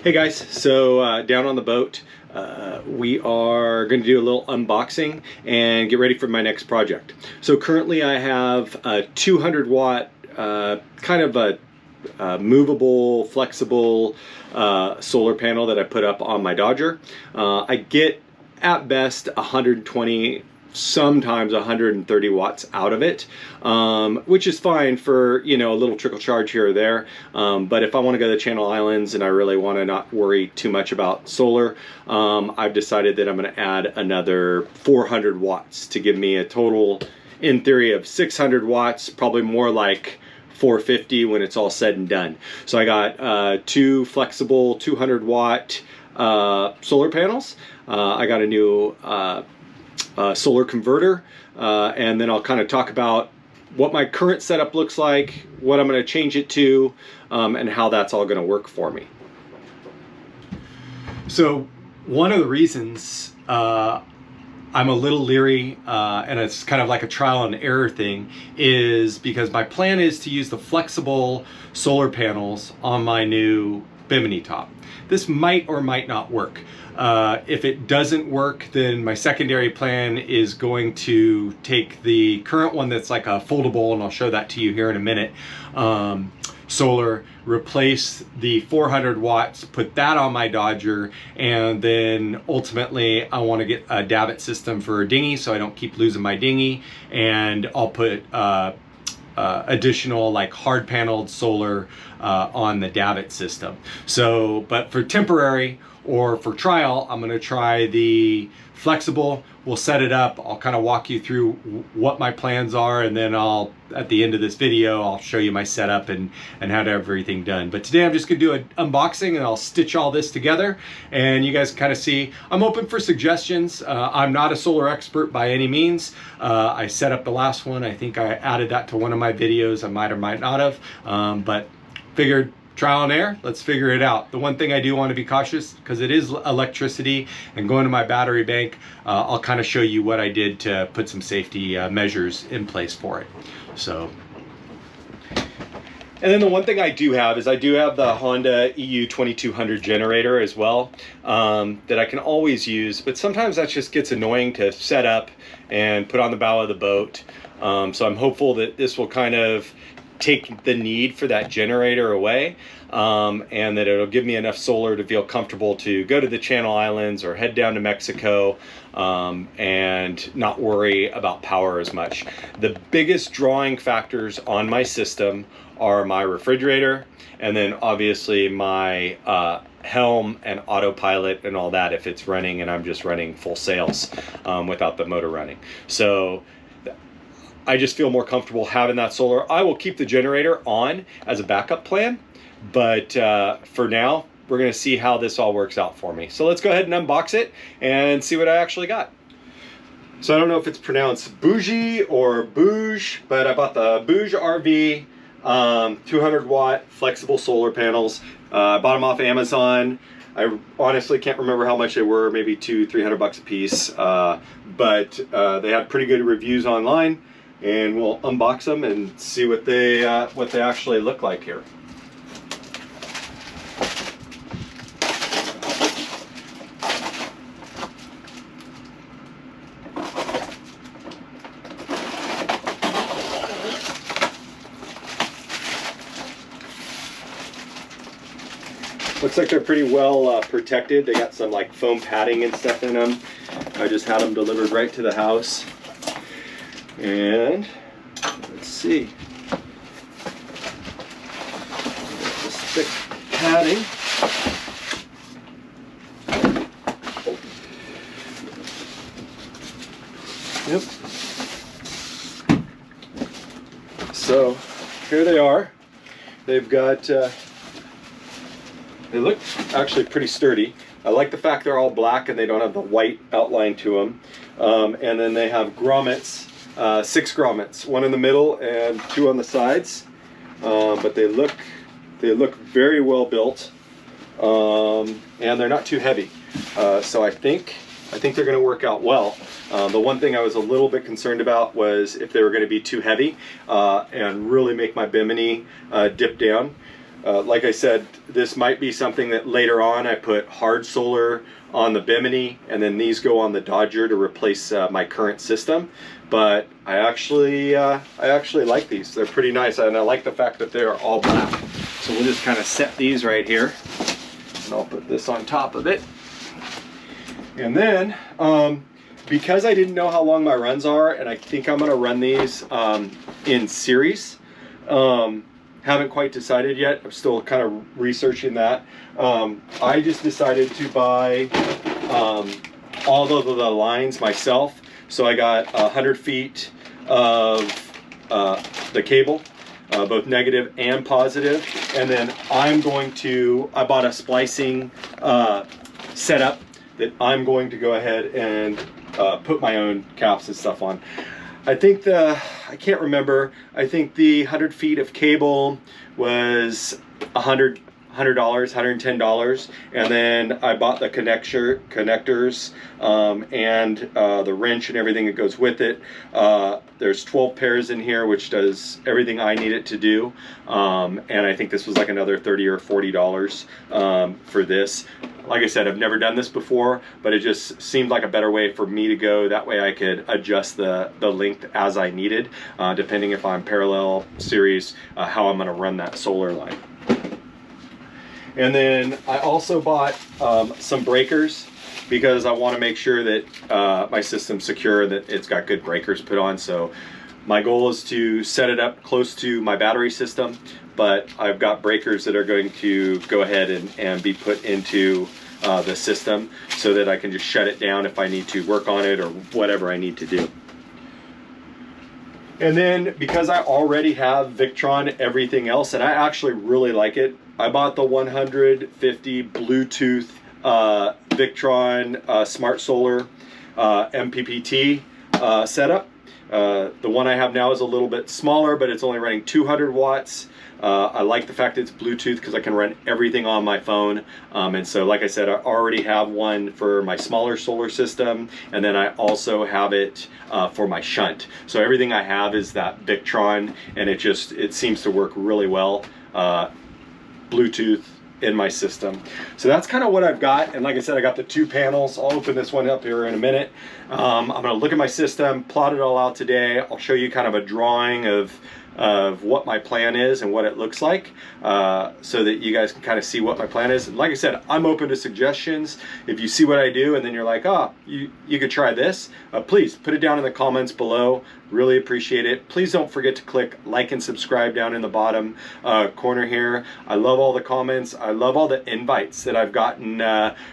Hey guys, so down on the boat, we are going to do a little unboxing and get ready for my next project. So currently I have a 200 watt kind of a movable, flexible solar panel that I put up on my Dodger. I get at best 120, sometimes 130 watts out of it, which is fine for, you know, a little trickle charge here or there. But if I want to go to the Channel Islands and I really want to not worry too much about solar, I've decided that I'm going to add another 400 watts to give me a total, in theory, of 600 watts, probably more like 450 when it's all said and done. So I got two flexible 200 watt solar panels. I got a new solar converter, and then I'll kind of talk about what my current setup looks like, what I'm going to change it to, and how that's all going to work for me. So one of the reasons I'm a little leery, and it's kind of like a trial and error thing, is because my plan is to use the flexible solar panels on my new Bimini top. This might or might not work. If it doesn't work, then my secondary plan is going to take the current one that's like a foldable, and I'll show that to you here in a minute, solar, replace the 400 watts, put that on my Dodger, and then ultimately I want to get a davit system for a dinghy so I don't keep losing my dinghy, and I'll put additional like hard paneled solar on the davit system. So, but for temporary or for trial, I'm going to try the flexible. We'll set it up. I'll kind of walk you through what my plans are, and then I'll, at the end of this video, I'll show you my setup and how to have everything done. But today I'm just going to do an unboxing, and I'll stitch all this together, and you guys kind of see. I'm open for suggestions. I'm not a solar expert by any means. I set up the last one. I think I added that to one of my videos. I might or might not have, but figured trial and error, let's figure it out. The one thing I do want to be cautious, because it is electricity and going to my battery bank, I'll kind of show you what I did to put some safety measures in place for it. So, and then the one thing I do have is I do have the Honda EU 2200 generator as well, that I can always use, but sometimes that just gets annoying to set up and put on the bow of the boat. So I'm hopeful that this will kind of take the need for that generator away, and that it'll give me enough solar to feel comfortable to go to the Channel Islands or head down to Mexico, and not worry about power as much. The biggest drawing factors on my system are my refrigerator, and then obviously my helm and autopilot and all that if it's running and I'm just running full sails without the motor running. So I just feel more comfortable having that solar. I will keep the generator on as a backup plan, but for now, we're gonna see how this all works out for me. So let's go ahead and unbox it and see what I actually got. So I don't know if it's pronounced bougie or bouge, but I bought the BougeRV 200 watt flexible solar panels. I bought them off Amazon. I honestly can't remember how much they were, maybe $200-300 bucks a piece, but they had pretty good reviews online. And we'll unbox them and see what they actually look like here. Looks like they're pretty well protected. They got some like foam padding and stuff in them. I just had them delivered right to the house. And let's see, this thick padding. Yep. So here they are. They've got, they look actually pretty sturdy. I like the fact they're all black and they don't have the white outline to them. And then they have grommets. 6 grommets, 1 in the middle and 2 on the sides, but they look very well built, and they're not too heavy, so I think they're going to work out well. The one thing I was a little bit concerned about was if they were going to be too heavy and really make my Bimini dip down. Like I said, this might be something that later on I put hard solar on the Bimini, and then these go on the Dodger to replace my current system. But I actually like these. They're pretty nice, and I like the fact that they're all black. So we'll just kind of set these right here, and I'll put this on top of it. And then, because I didn't know how long my runs are, and I think I'm gonna run these in series. Haven't quite decided yet. I'm still kind of researching that. I just decided to buy all of the lines myself. So I got 100 feet of the cable, both negative and positive. And then I bought a splicing setup that I'm going to go ahead and put my own caps and stuff on. I think I can't remember, I think the 100 feet of cable was $110, and then I bought the connectors and the wrench and everything that goes with it. There's 12 pairs in here, which does everything I need it to do, and I think this was like another $30 or $40 for this. Like I said, I've never done this before, but it just seemed like a better way for me to go. That way I could adjust the length as I needed, depending if I'm parallel, series, how I'm gonna run that solar line. And then I also bought some breakers, because I want to make sure that my system's secure, that it's got good breakers put on. So my goal is to set it up close to my battery system, but I've got breakers that are going to go ahead and be put into the system, so that I can just shut it down if I need to work on it or whatever I need to do. And then, because I already have Victron everything else, and I actually really like it, I bought the 150 Bluetooth Victron Smart Solar MPPT setup. The one I have now is a little bit smaller, but it's only running 200 watts. I like the fact that it's Bluetooth, because I can run everything on my phone. And so, like I said, I already have one for my smaller solar system, and then I also have it for my shunt. So everything I have is that Victron, and it seems to work really well. Bluetooth in my system. So that's kind of what I've got. And like I said, I got the 2 panels. I'll open this one up here in a minute. I'm gonna look at my system, plot it all out today. I'll show you kind of a drawing of what my plan is and what it looks like, so that you guys can kind of see what my plan is. And like I said, I'm open to suggestions. If you see what I do and then you're like, oh, you could try this, please put it down in the comments below. Really appreciate it. Please don't forget to click like and subscribe down in the bottom corner here. I love all the comments. I love all the invites that I've gotten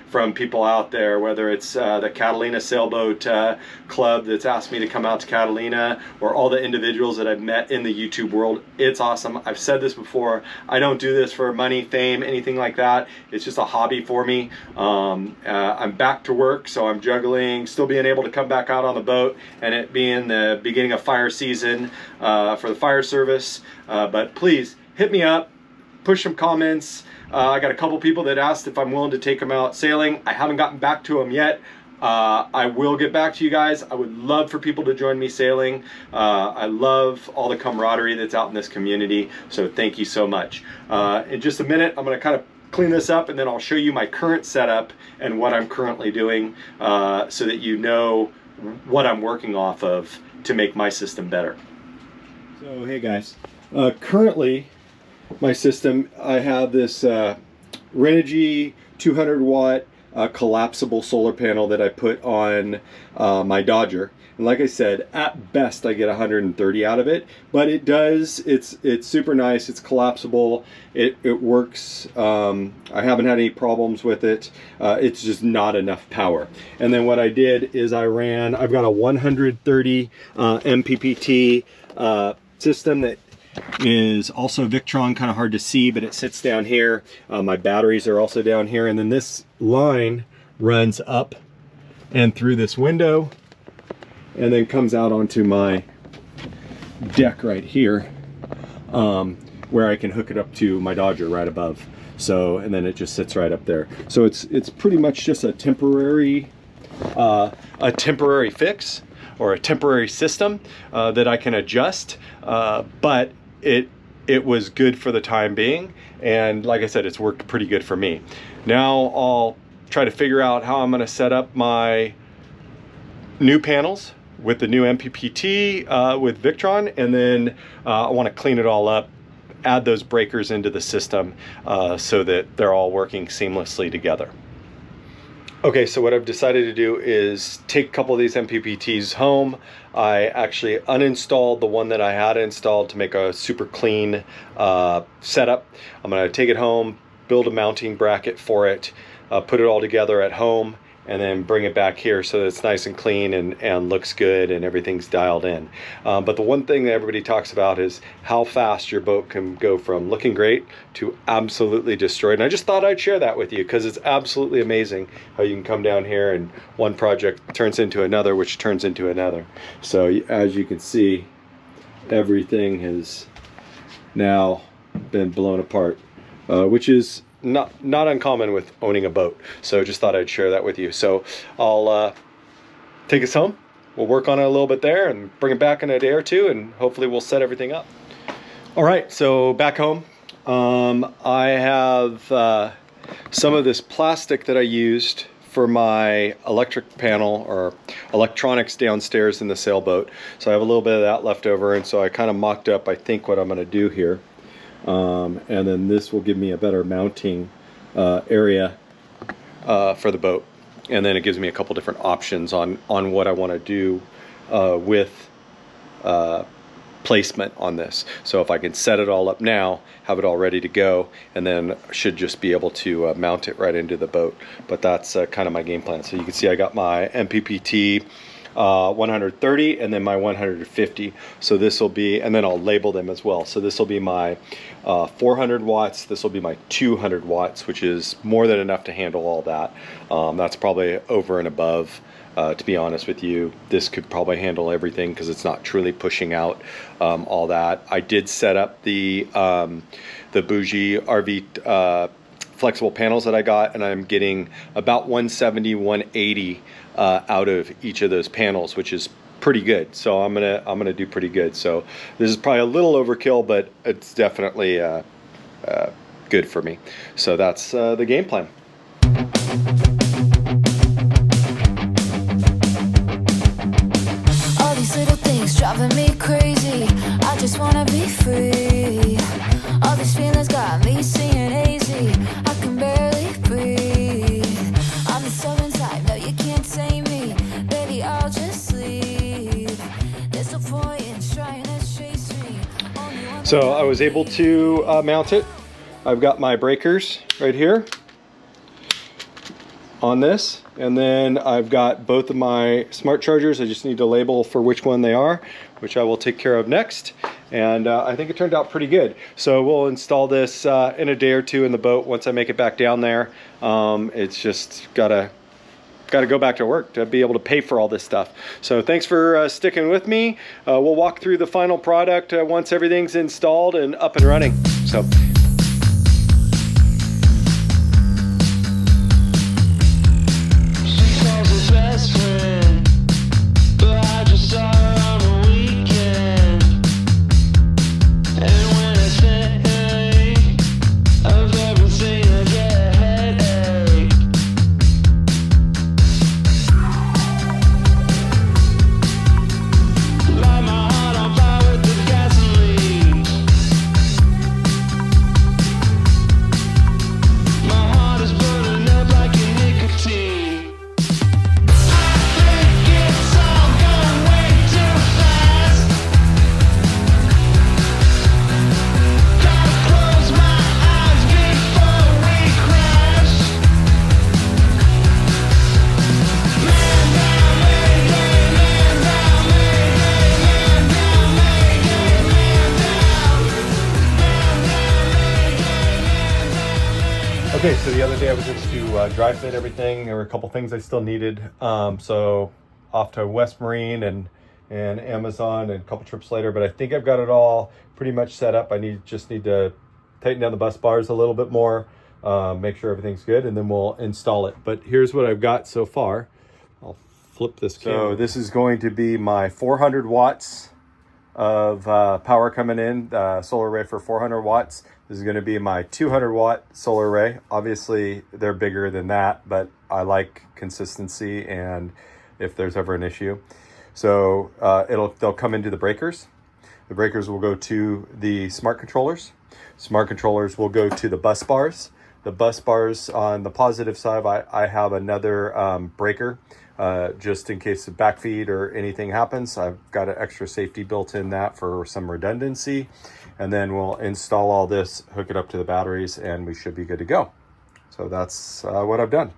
from people out there, whether it's the Catalina Sailboat Club that's asked me to come out to Catalina, or all the individuals that I've met in the YouTube world. It's awesome. I've said this before. I don't do this for money, fame, anything like that. It's just a hobby for me. I'm back to work, so I'm juggling, still being able to come back out on the boat, and it being the beginning of fire season for the fire service. But please hit me up, push some comments. I got a couple people that asked if I'm willing to take them out sailing. I haven't gotten back to them yet. I will get back to you guys. I would love for people to join me sailing. I love all the camaraderie that's out in this community, so thank you so much. In just a minute, I'm going to kind of clean this up, and then I'll show you my current setup and what I'm currently doing, so that you know what I'm working off of to make my system better. So hey guys, currently my system, I have this Energy 200 watt collapsible solar panel that I put on my Dodger. And like I said, at best I get 130 out of it, but it's super nice. It's collapsible. It works. I haven't had any problems with it. It's just not enough power. And then what I did is I've got a 130 MPPT system that is also Victron, kind of hard to see, but it sits down here. My batteries are also down here, and then this line runs up and through this window and then comes out onto my deck right here, where I can hook it up to my Dodger right above. So, and then it just sits right up there. So it's pretty much just a temporary fix, or a temporary system that I can adjust, but it it was good for the time being. And like I said, it's worked pretty good for me. Now I'll try to figure out how I'm going to set up my new panels with the new MPPT with Victron, and then I want to clean it all up, add those breakers into the system so that they're all working seamlessly together. Okay, so what I've decided to do is take a couple of these MPPTs home. I actually uninstalled the one that I had installed to make a super clean setup. I'm going to take it home, build a mounting bracket for it, put it all together at home, and then bring it back here so that it's nice and clean and looks good and everything's dialed in. But the one thing that everybody talks about is how fast your boat can go from looking great to absolutely destroyed. And I just thought I'd share that with you because it's absolutely amazing how you can come down here and one project turns into another, which turns into another. So as you can see, everything has now been blown apart, which is not uncommon with owning a boat. So just thought I'd share that with you. So I'll take us home. We'll work on it a little bit there and bring it back in a day or two, and hopefully we'll set everything up. All right, so back home, I have some of this plastic that I used for my electric panel or electronics downstairs in the sailboat. So I have a little bit of that left over, and so I kind of mocked up, I think, what I'm going to do here. And then this will give me a better mounting area for the boat, and then it gives me a couple different options on what I want to do with placement on this. So if I can set it all up now, have it all ready to go, and then should just be able to mount it right into the boat. But that's kind of my game plan. So you can see I got my MPPT 130 and then my 150. So this will be, and then I'll label them as well. So this will be my 400 watts. This will be my 200 watts, which is more than enough to handle all that. That's probably over and above. To be honest with you, this could probably handle everything because it's not truly pushing out all that. I did set up the BougeRV flexible panels that I got, and I'm getting about 170, 180 out of each of those panels, which is pretty good. So I'm gonna do pretty good. So this is probably a little overkill, but it's definitely good for me. So that's the game plan. All these little things driving me crazy. I just wanna be free. All these feelings got me singing hazy. I can barely breathe. I'm the stubborn type, no you can't tame me. Baby, I'll just leave. There's no point in trying to chase me. So I was able to mount it. I've got my breakers right here on this, and then I've got both of my smart chargers. I just need to label for which one they are, which I will take care of next. And I think it turned out pretty good. So we'll install this in a day or two in the boat once I make it back down there. It's just gotta go back to work to be able to pay for all this stuff. So thanks for sticking with me. We'll walk through the final product once everything's installed and up and running. So. Okay, so the other day I was able to dry fit everything. There were a couple things I still needed. So off to West Marine and Amazon and a couple trips later, but I think I've got it all pretty much set up. I just need to tighten down the bus bars a little bit more, make sure everything's good, and then we'll install it. But here's what I've got so far. I'll flip this camera. So this is going to be my 400 watts of power coming in, solar array for 400 watts. This is going to be my 200 watt solar array. Obviously they're bigger than that, but I like consistency and if there's ever an issue. So they'll come into the breakers. The breakers will go to the smart controllers. Smart controllers will go to the bus bars. The bus bars on the positive side, I have another breaker just in case of backfeed or anything happens. I've got an extra safety built in that for some redundancy. And then we'll install all this, hook it up to the batteries, and we should be good to go. So that's what I've done.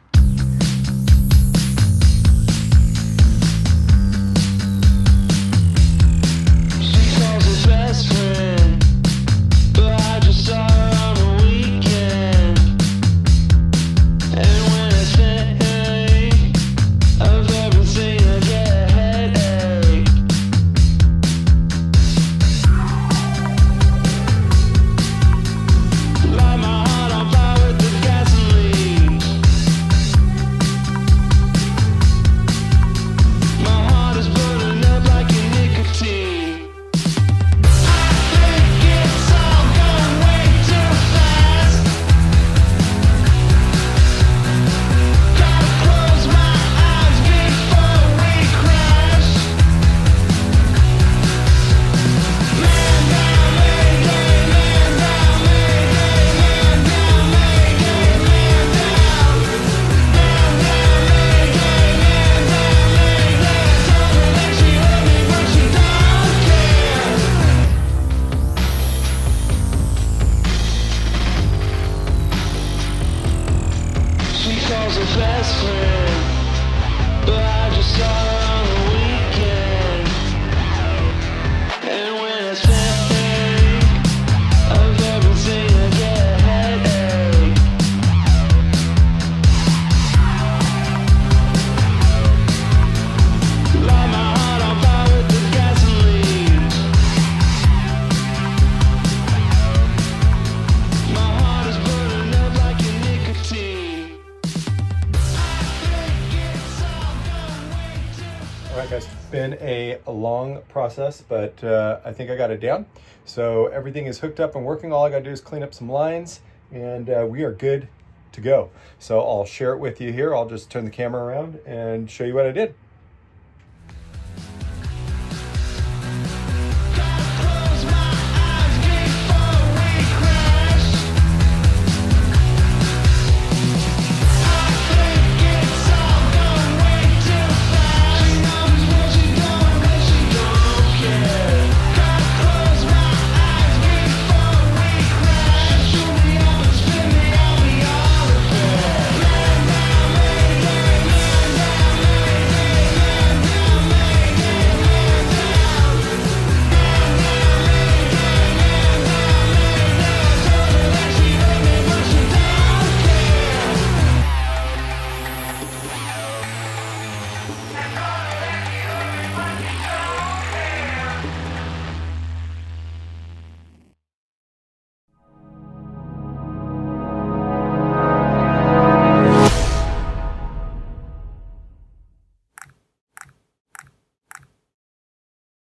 All right, guys, it's been a long process, but I think I got it down. So everything is hooked up and working. All I gotta do is clean up some lines and we are good to go. So I'll share it with you here. I'll just turn the camera around and show you what I did.